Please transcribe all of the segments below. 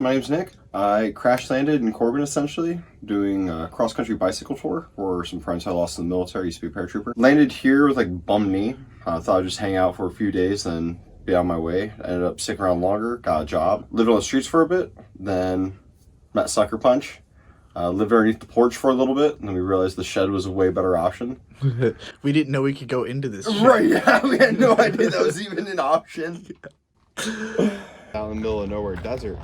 My name's Nick. I crash landed in Corbin, essentially, doing a cross-country bicycle tour for some friends I lost in the military. Used to be a paratrooper. Landed here with like bum knee. Thought I'd just hang out for a few days, then be on my way. Ended up sticking around longer, got a job, lived on the streets for a bit, then met Sucker Punch. Lived underneath the porch for a little bit, and then we realized the shed was a way better option. We didn't know we could go into this shed. Right, yeah, we had no idea that was even an option. Out in the middle of nowhere desert.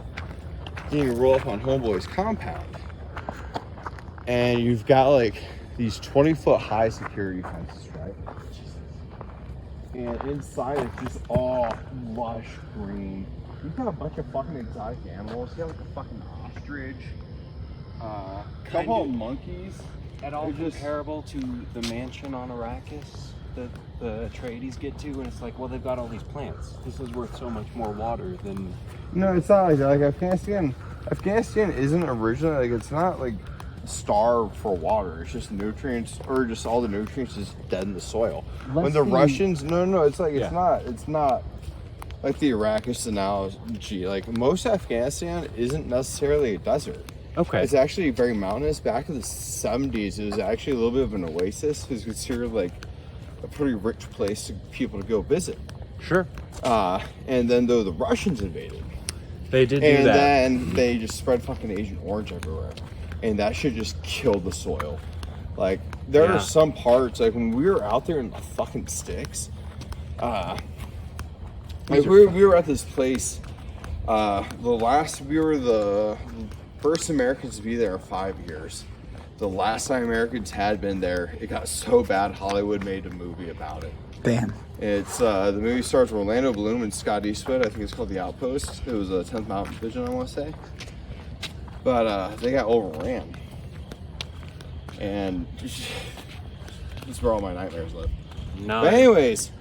Then you roll up on Homeboy's compound, and you've got like these 20-foot high security fences, right? And inside it's just all lush green. You've got a bunch of fucking exotic animals. You got like a fucking ostrich, a couple of monkeys. At all comparable to the mansion on Arrakis that the Atreides get to, and it's like, well, they've got all these plants. This is worth so much more water than... No, it's not like that. Like Afghanistan isn't originally, like, it's not like starved for water. It's just nutrients, or just all the nutrients is dead in the soil. When the Russians, it's like, it's not like the Arrakis analogy. Like, most Afghanistan isn't necessarily a desert. Okay. It's actually very mountainous. Back in the 70s, it was actually a little bit of an oasis. It was considered like a pretty rich place for people to go visit. Sure. And then though the Russians invaded, they did do that. And then they just spread fucking Agent Orange everywhere. And that shit just killed the soil. Like, there are some parts, like when we were out there in the fucking sticks, like we were at this place, we were the first Americans to be there in 5 years. The last time Americans had been there, it got so bad Hollywood made a movie about it. Damn. It's the movie stars Orlando Bloom and Scott Eastwood. I think it's called The Outpost. It was a 10th Mountain Division, I want to say. But they got overran, and this is where all my nightmares live. Nice. But anyways,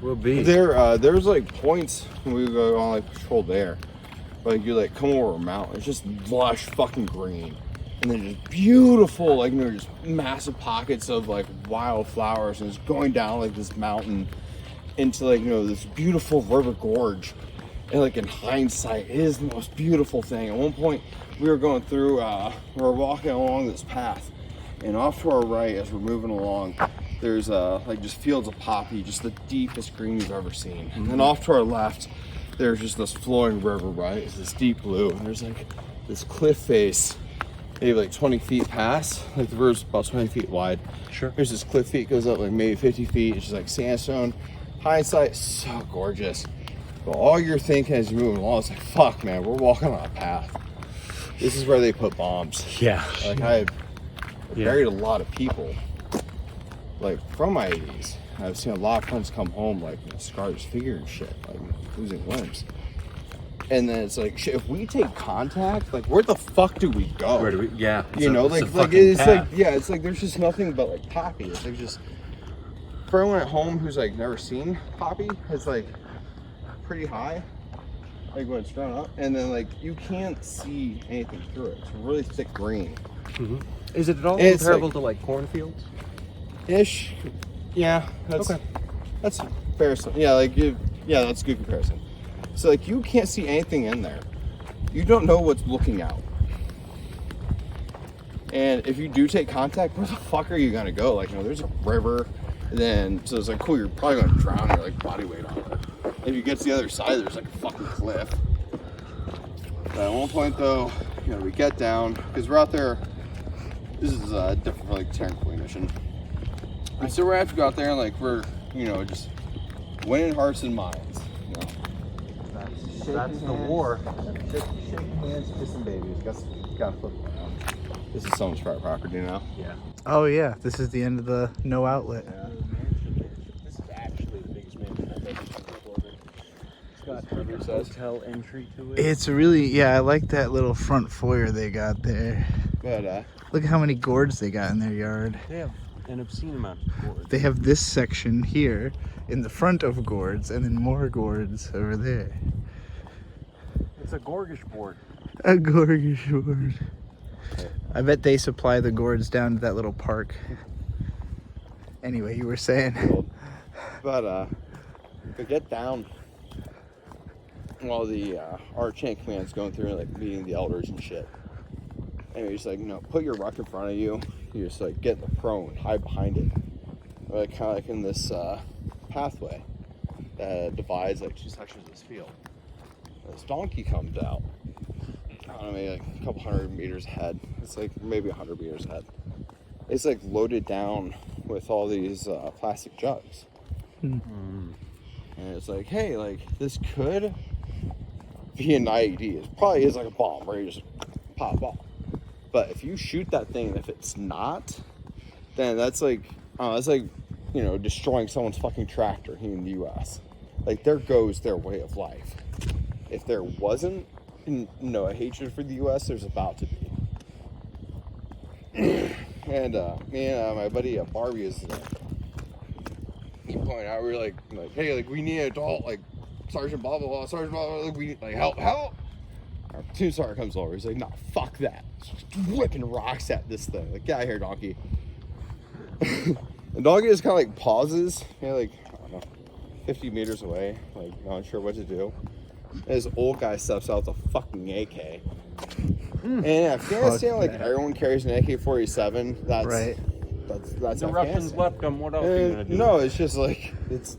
will be there's like points when we go on like patrol there. Like, you like come over a mountain, it's just lush fucking green. And then just beautiful, like, just massive pockets of like wildflowers, and it's going down like this mountain into like, this beautiful river gorge. And like in hindsight, it is the most beautiful thing. At one point we were going through, we were walking along this path, and off to our right as we're moving along, there's like just fields of poppy, just the deepest green you've ever seen. And then off to our left, there's just this flowing river, right? It's this deep blue, and there's like this cliff face, maybe like 20 feet past. Like the river's about 20 feet wide. Sure. There's this cliff feet, goes up like maybe 50 feet. It's just like sandstone. Hindsight, so gorgeous. But all you're thinking as you're moving along is like, fuck, man, we're walking on a path. This is where they put bombs. Yeah. Like, I buried a lot of people, like, from my 80s. I've seen a lot of friends come home, like, scarred his figure and shit, like, losing limbs. And then it's like, shit, if we take contact, like, where the fuck do we go? Where do we? Yeah. It's like there's just nothing but like poppy. It's like just for everyone at home who's like never seen poppy, it's like pretty high, like when it's grown up, and then like you can't see anything through it. It's really thick green. Mm-hmm. Is it at all It's comparable like, to like cornfields? Ish. Yeah. That's fair. Yeah, that's a good comparison. So like you can't see anything in there. You don't know what's looking out. And if you do take contact, where the fuck are you gonna go? Like, there's a river, and then so it's like, cool, you're probably gonna drown your like body weight on it. If you get to the other side, there's like a fucking cliff. But at one point though, we get down, because we're out there. This is different for like Terran Queen mission. And so we have to go out there and like we're just winning hearts and minds. That's the war. Shaking hands, kissing babies. Got flip around. This is someone's private property now. Yeah. Oh yeah, this is the end of the no outlet. Yeah. This is actually the biggest mansion I've ever seen. It's got a hotel entry to it. It's really, I like that little front foyer they got there. But Look at how many gourds they got in their yard. They have an obscene amount of gourds. They have this section here in the front of gourds, and then more gourds over there. It's a Gorgish board. A Gorgish board. I bet they supply the gourds down to that little park. Anyway, you were saying. But get down. while the our chain of command's going through and like meeting the elders and shit. And he's like, put your ruck in front of you. You just like get in the prone, hide behind it. Like kind of like in this pathway that divides like two sections of this field. This donkey comes out. I don't know, maybe like a couple hundred meters ahead. It's like maybe 100 meters ahead. It's like loaded down with all these plastic jugs. And it's like, hey, like this could be an IED. It probably is like a bomb where you just pop off. But if you shoot that thing, and if it's not, then that's like destroying someone's fucking tractor here in the U.S. Like there goes their way of life. If there wasn't, a hatred for the U.S., there's about to be. And me and my buddy Barbie is there. He pointed out, we were like, hey, like we need an adult, like Sergeant blah blah blah, Sergeant blah blah blah, like we need like help. Our platoon sergeant comes over. He's like, nah, fuck that. Just whipping rocks at this thing. Like, get out of here, donkey. The donkey just kind of like pauses, like I don't know, 50 meters away, like not unsure what to do. And this old guy steps out with a fucking AK. And in Afghanistan, like everyone carries an AK-47. That's right. That's the Russians left them. What else are you gonna do? No, it's just like it's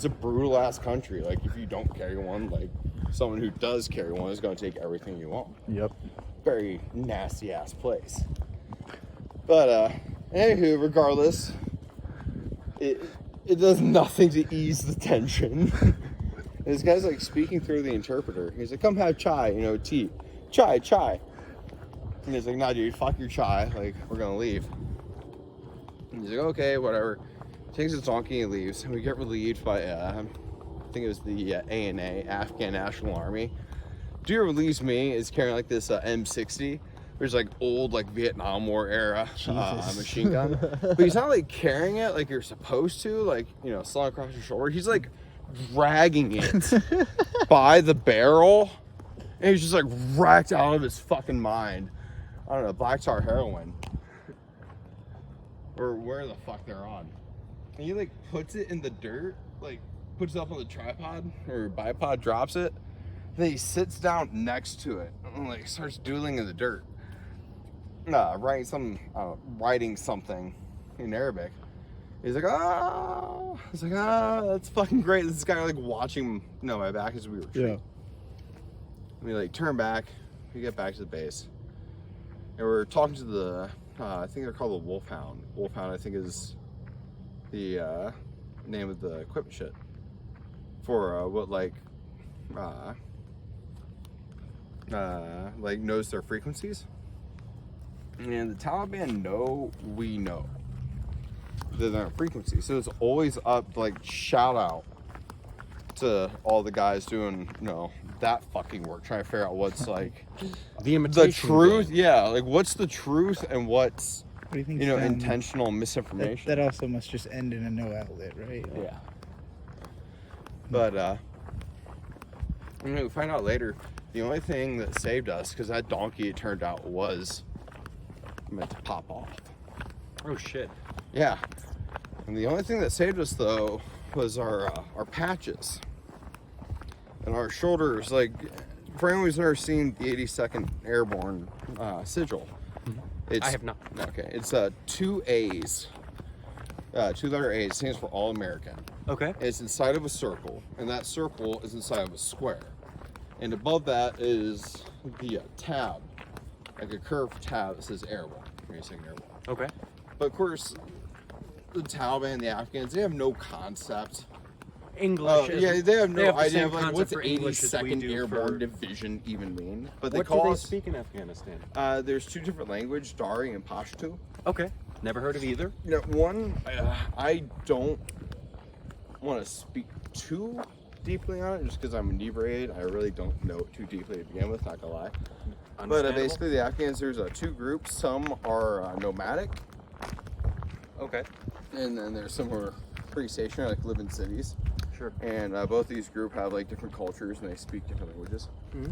a brutal ass country. Like if you don't carry one, like someone who does carry one is gonna take everything you want. Yep. Very nasty ass place. But anywho, regardless, it does nothing to ease the tension. This guy's like speaking through the interpreter. He's like, come have chai, tea. Chai. And he's like, nah, dude, fuck your chai. Like, we're gonna leave. And he's like, okay, whatever. Takes his donkey and leaves. And we get relieved by, I think it was the ANA, Afghan National Army. Dude relieves me is carrying like this M60. There's like old like Vietnam War era machine gun. But he's not like carrying it like you're supposed to, like, slung across your shoulder. He's like dragging it by the barrel. And he's just like wrecked out of his fucking mind. I don't know, black tar heroin. Or where the fuck they're on. And he like puts it in the dirt, like puts it up on the tripod or bipod, drops it. Then he sits down next to it and like starts doodling in the dirt. Writing something in Arabic. He's like, ah. He's like, that's fucking great. This guy like watching my back as we retreat. Yeah. We like turn back, we get back to the base, and we're talking to the, I think they're called the Wolfhound. Wolfhound, I think, is the name of the equipment shit for what like knows their frequencies. And the Taliban know we know their frequency, so it's always up like shout out to all the guys doing that fucking work, trying to figure out what's like the truth game. Yeah, like what's the truth and what's what do you think intentional misinformation. That also must just end in a no outlet, right? Yeah. But we find out later the only thing that saved us, because that donkey, it turned out, was meant to pop off. Oh shit. Yeah. And the only thing that saved us though was our patches and our shoulders. Like, for anyone who's never seen the 82nd Airborne sigil, I have not. Okay, it's two A's, two-letter A. It stands for All American. Okay. It's inside of a circle, and that circle is inside of a square, and above that is the tab, like a curved tab that says Airborne. 82nd Airborne. Okay. But of course, the Taliban, the Afghans, they have no concept. English. They have no idea of like like what's 82nd Airborne Division even mean. But what do they speak in Afghanistan? There's two different languages, Dari and Pashto. Okay. Never heard of either. One, I don't want to speak too deeply on it just because I'm inebriated. I really don't know it too deeply to begin with, not gonna lie. But basically the Afghans, there's two groups. Some are nomadic. Okay. And then there's some who are pretty stationary, like live in cities. Sure. And both these groups have like different cultures and they speak different languages. Mm-hmm.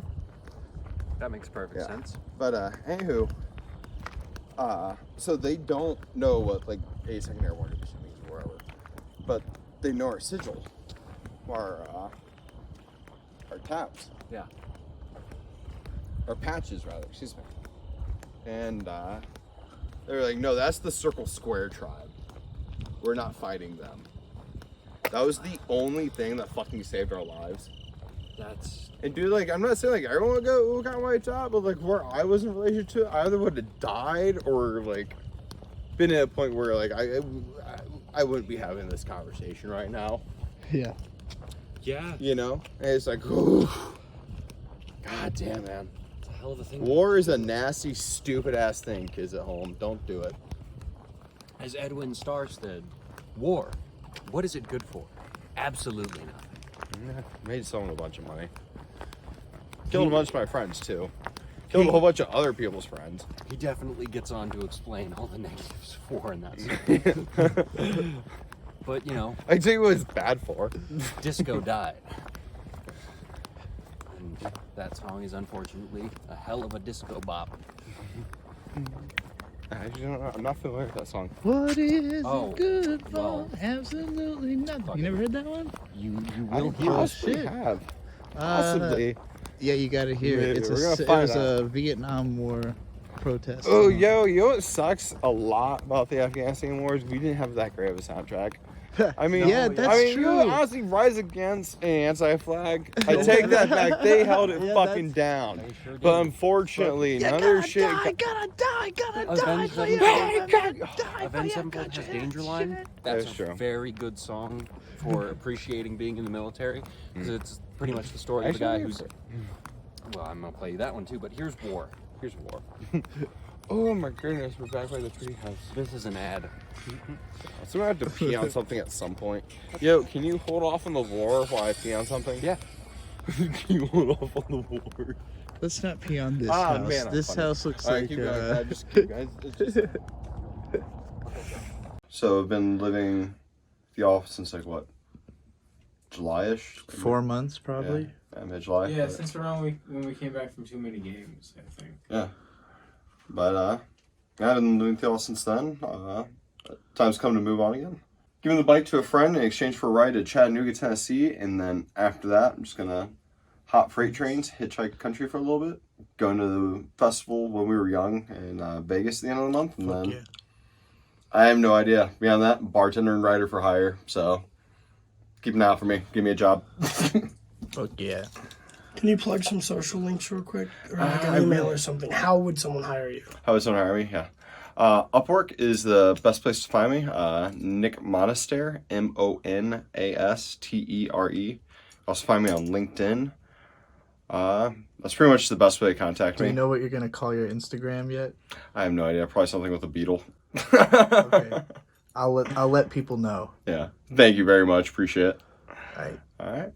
That makes perfect sense. But anywho, so they don't know what like 82nd Airborne Division means or whatever, but they know our sigil, our are taps. Yeah. Or patches, rather. Excuse me. And they were like, no, that's the Circle Square tribe. We're not fighting them. That was the only thing that fucking saved our lives. That's... And dude, like, I'm not saying like everyone would go got wiped out, but like where I was in relation to it, I either would have died or like been at a point where like I wouldn't be having this conversation right now. Yeah. Yeah. You know? And it's like, ooh, god damn, man. It's a hell of a thing. War is a nasty, stupid ass thing, kids at home. Don't do it. As Edwin Starr said, war, what is it good for? Absolutely nothing. Made someone a bunch of money. Killed a bunch of my friends too. Killed a whole bunch of other people's friends. He definitely gets on to explain all the negatives of war in that song. But, you know, I tell you what it's bad for. disco died. And that song is unfortunately a hell of a disco bop. I'm not familiar with that song. What is Oh, it good for? well, Absolutely nothing. You never heard that one? You I will hear it. possibly shit. have. Possibly. Yeah, you gotta hear it. Maybe. We're gonna It find was out. a Vietnam War protest. Oh, song. you know what sucks a lot about the Afghanistan wars? We didn't have that great of a soundtrack. I mean, Yeah, that's You know, true. honestly, Rise Against and Anti-Flag, I take that back. They held it Yeah, fucking down. They sure did. But unfortunately, none of their shit. gotta die Avenged for you. Sevenfold. Die Avenged Sevenfold has Danger Line. That's That's a true. very good song for appreciating being in the military. Because it's pretty much the story of a Actually, guy who's... Well, I'm going to play you that one too, but here's war. Here's war. Oh my goodness, we're back by the treehouse. This is an ad. So I'm gonna have to pee on something at some point. Yo, can you hold off on the war while I pee on something? Yeah. Can you hold off on the war? Let's not pee on this Ah, house. man, I'm This funny. house looks All right, like keep going, Dad. Just keep going. It's just... So I've been living with y'all since like what? July-ish? 4 months probably. Yeah, mid-July. Yeah, but, since around when we came back from too many games, I think. yeah. But I've been living with y'all since then. Time's come to move on again. Giving the bike to a friend in exchange for a ride to Chattanooga, Tennessee, and then after that, I'm just gonna hop freight trains, hitchhike country for a little bit, going to the festival when we were young in Vegas at the end of the month, and Fuck then yeah. I have no idea. Beyond that, bartender and rider for hire. So keep an eye out for me. Give me a job. Fuck yeah. Can you plug some social links real quick? Or like an email or something? How would someone hire you? How would someone hire me? Yeah. Upwork is the best place to find me. Nick Monaster, Monastere. Also find me on LinkedIn. That's pretty much the best way to contact Do me. you know what you're gonna call your Instagram yet? I have no idea. Probably something with a beetle. Okay. I'll let people know. Yeah. Thank you very much. Appreciate it. All right. All right.